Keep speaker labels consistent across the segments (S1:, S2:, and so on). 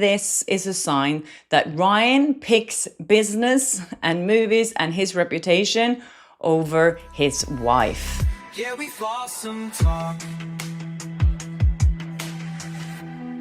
S1: This is a sign that Ryan picks business and movies and his reputation over his wife. Yeah, we've lost some talk.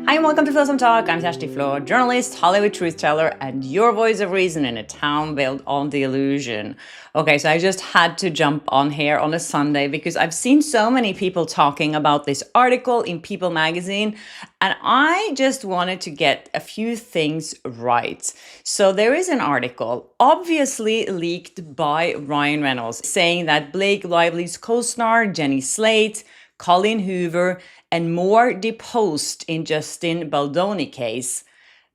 S1: Hi and welcome to Flow Some Talk. I'm Ashley Flo, journalist, Hollywood truth teller, and your voice of reason in a town built on the illusion. Okay, so I just had to jump on here on a Sunday because I've seen so many people talking about this article in People magazine, and I just wanted to get a few things right. So there is an article, obviously leaked by Ryan Reynolds, saying that Blake Lively's co-star Jenny Slate, Colin Hoover, and more deposed in Justin Baldoni case,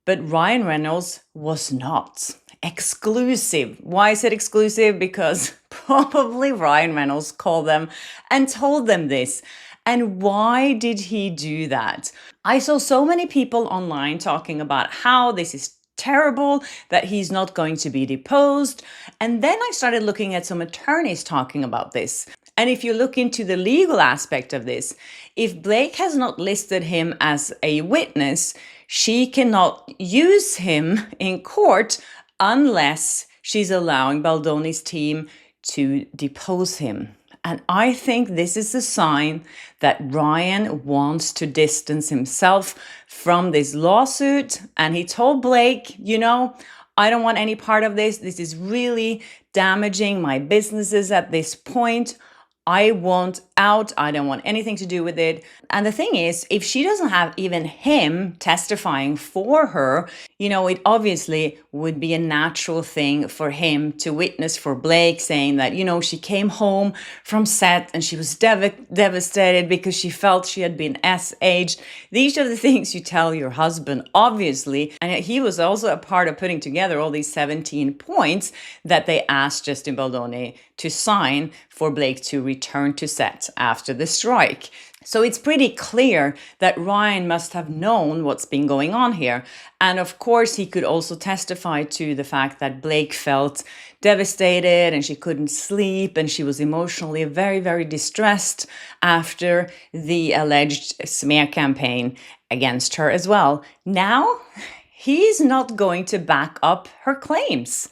S1: but Ryan Reynolds was not. Exclusive. Why is it exclusive? Because probably Ryan Reynolds called them and told them this. And why did he do that? I saw so many people online talking about how this is terrible, that he's not going to be deposed. And then I started looking at some attorneys talking about this. And if you look into the legal aspect of this, if Blake has not listed him as a witness, she cannot use him in court unless she's allowing Baldoni's team to depose him. And I think this is a sign that Ryan wants to distance himself from this lawsuit. And he told Blake, you know, I don't want any part of this. This is really damaging my businesses at this point. I want out. I don't want anything to do with it. And the thing is, if she doesn't have even him testifying for her, you know, it obviously would be a natural thing for him to witness for Blake, saying that, you know, she came home from set and she was devastated because she felt she had been S-aged. These are the things you tell your husband, obviously. And he was also a part of putting together all these 17 points that they asked Justin Baldoni to sign for Blake to return to set after the strike. So it's pretty clear that Ryan must have known what's been going on here. And of course, he could also testify to the fact that Blake felt devastated and she couldn't sleep and she was emotionally very, very distressed after the alleged smear campaign against her as well. Now, he's not going to back up her claims.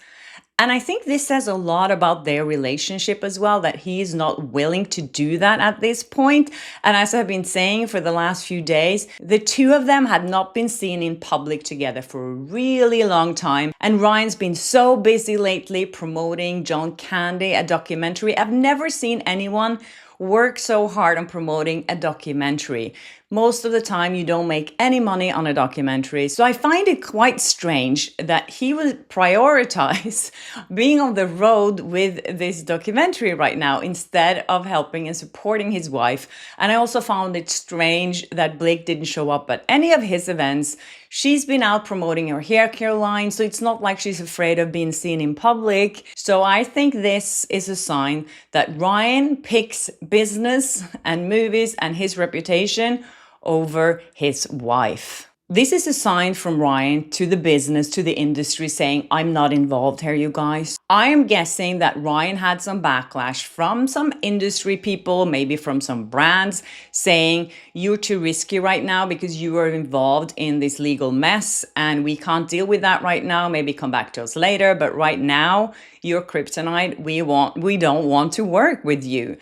S1: And I think this says a lot about their relationship as well, that he's not willing to do that at this point. And as I've been saying for the last few days, the two of them had not been seen in public together for a really long time. And Ryan's been so busy lately promoting John Candy, a documentary. I've never seen anyone work so hard on promoting a documentary. Most of the time, you don't make any money on a documentary. So I find it quite strange that he would prioritize being on the road with this documentary right now instead of helping and supporting his wife. And I also found it strange that Blake didn't show up at any of his events. She's been out promoting her hair care line, so it's not like she's afraid of being seen in public. So I think this is a sign that Ryan picks business and movies and his reputation over his wife. This is a sign from Ryan to the business, to the industry, saying, I'm not involved here, you guys. I am guessing that Ryan had some backlash from some industry people, maybe from some brands, saying, you're too risky right now because you are involved in this legal mess and we can't deal with that right now. Maybe come back to us later. But right now, you're kryptonite. We don't want to work with you.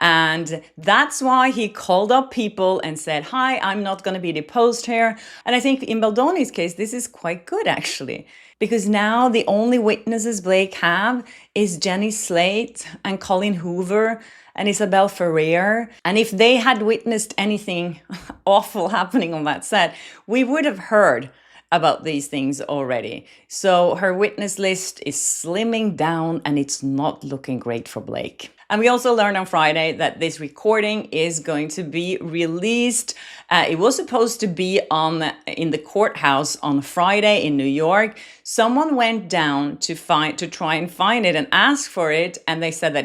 S1: And that's why he called up people and said, hi, I'm not going to be deposed here. And I think in Baldoni's case, this is quite good, actually, because now the only witnesses Blake have is Jenny Slate and Colin Hoover and Isabel Ferrer. And if they had witnessed anything awful happening on that set, we would have heard about these things already. So her witness list is slimming down and it's not looking great for Blake. And we also learned on Friday that this recording is going to be released. It was supposed to be in the courthouse on Friday in New York. Someone went down to try and find it and ask for it, and they said that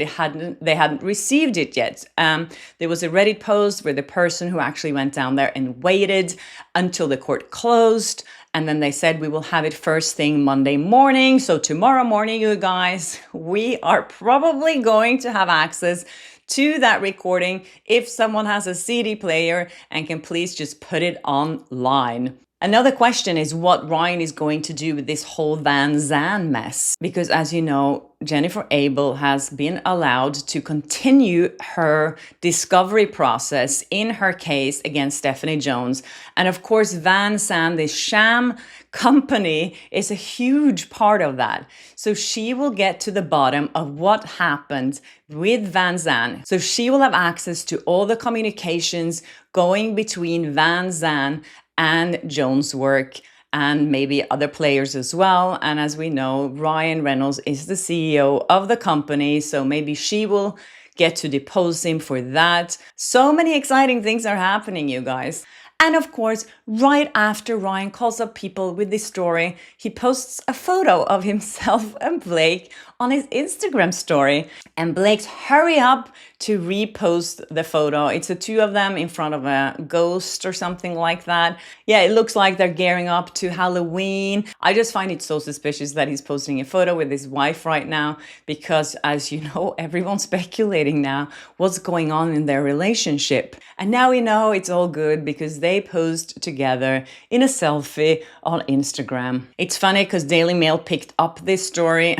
S1: they hadn't received it yet. There was a Reddit post where the person who actually went down there and waited until the court closed. And then they said, we will have it first thing Monday morning. So tomorrow morning, you guys, we are probably going to have access to that recording if someone has a CD player and can please just put it online. Another question is what Ryan is going to do with this whole Van Zandt mess. Because as you know, Jennifer Abel has been allowed to continue her discovery process in her case against Stephanie Jones. And of course, Van Zandt, this sham company, is a huge part of that. So she will get to the bottom of what happened with Van Zandt. So she will have access to all the communications going between Van Zandt and Jones' work, and maybe other players as well. And as we know, Ryan Reynolds is the CEO of the company, so maybe she will get to depose him for that. So many exciting things are happening, you guys. And of course, right after Ryan calls up people with this story, he posts a photo of himself and Blake on his Instagram story. And Blake's hurry up to repost the photo. It's the two of them in front of a ghost or something like that. Yeah, it looks like they're gearing up to Halloween. I just find it so suspicious that he's posting a photo with his wife right now because, as you know, everyone's speculating now what's going on in their relationship. And now we know it's all good because they posed together in a selfie on Instagram. It's funny because Daily Mail picked up this story.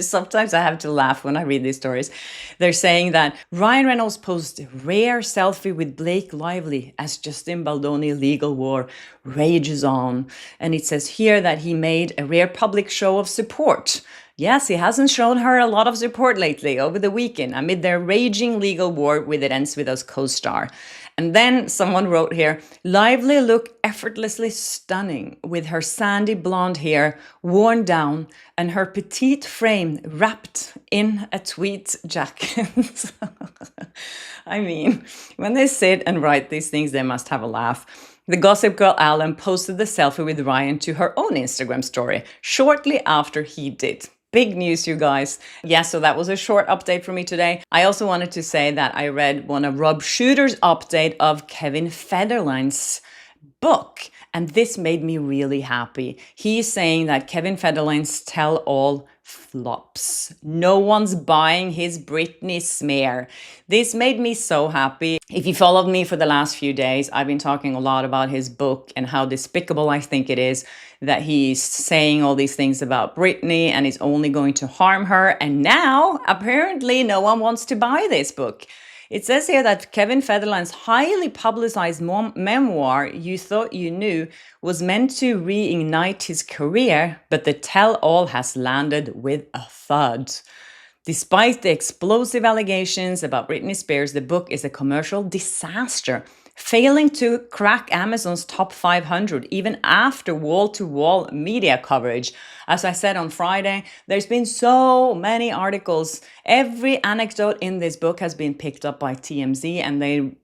S1: Sometimes I have to laugh when I read these stories. They're saying that Ryan Reynolds posted a rare selfie with Blake Lively as Justin Baldoni legal war rages on. And it says here that he made a rare public show of support. Yes, he hasn't shown her a lot of support lately over the weekend amid their raging legal war with It Ends With Us co-star. And then someone wrote here, Lively looked effortlessly stunning with her sandy blonde hair worn down and her petite frame wrapped in a tweed jacket. I mean, when they sit and write these things, they must have a laugh. The Gossip Girl Alan posted the selfie with Ryan to her own Instagram story shortly after he did. Big news, you guys. Yeah, so that was a short update for me today. I also wanted to say that I read one of Rob Shooter's update of Kevin Federline's book, and this made me really happy. He's saying that Kevin Federline's tell-all flops. No one's buying his Britney smear. This made me so happy. If you followed me for the last few days, I've been talking a lot about his book and how despicable I think it is that he's saying all these things about Britney and is only going to harm her. And now, apparently, no one wants to buy this book. It says here that Kevin Federline's highly publicized memoir, You Thought You Knew, was meant to reignite his career, but the tell-all has landed with a thud. Despite the explosive allegations about Britney Spears, the book is a commercial disaster, failing to crack Amazon's top 500 even after wall-to-wall media coverage. As I said on Friday, there's been so many articles. Every anecdote in this book has been picked up by TMZ,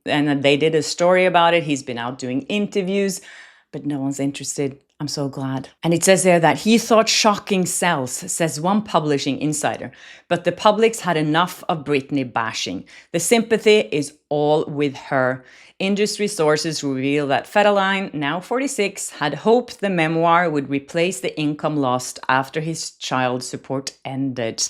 S1: and they did a story about it. He's been out doing interviews, but no one's interested. I'm so glad. And it says there that he thought shocking sells, says one publishing insider. But the public's had enough of Britney bashing. The sympathy is all with her. Industry sources reveal that Federline, now 46, had hoped the memoir would replace the income lost after his child support ended.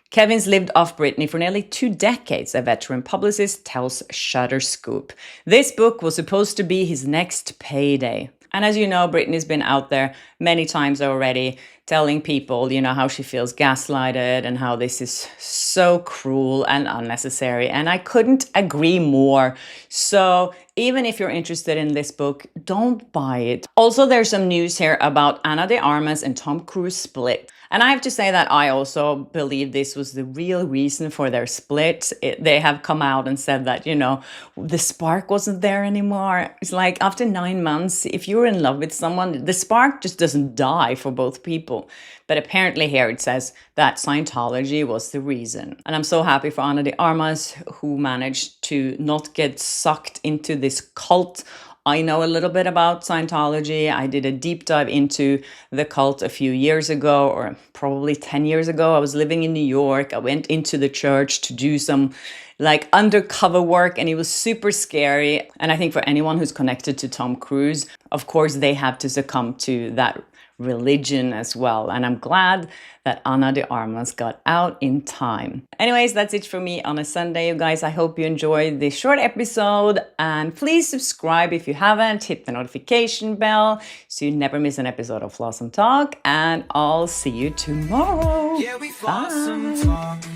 S1: Kevin's lived off Britney for nearly 2 decades, a veteran publicist tells Shutterscoop. This book was supposed to be his next payday. And as you know, Britney's been out there many times already telling people, how she feels gaslighted and how this is so cruel and unnecessary. And I couldn't agree more. So even if you're interested in this book, don't buy it. Also, there's some news here about Ana de Armas and Tom Cruise split. And I have to say that I also believe this was the real reason for their split. They have come out and said that, the spark wasn't there anymore. It's like after 9 months, if you're in love with someone, the spark just doesn't die for both people. But apparently here it says that Scientology was the reason. And I'm so happy for Ana de Armas, who managed to not get sucked into this cult. I know a little bit about Scientology. I did a deep dive into the cult a few years ago, or probably 10 years ago. I was living in New York. I went into the church to do some like undercover work, and it was super scary. And I think for anyone who's connected to Tom Cruise, of course, they have to succumb to that religion as well. And I'm glad that Ana de Armas got out in time. Anyways, that's it for me on a Sunday, you guys. I hope you enjoyed this short episode, and please subscribe if you haven't. Hit the notification bell so you never miss an episode of Flawsome Talk, and I'll see you tomorrow. Bye.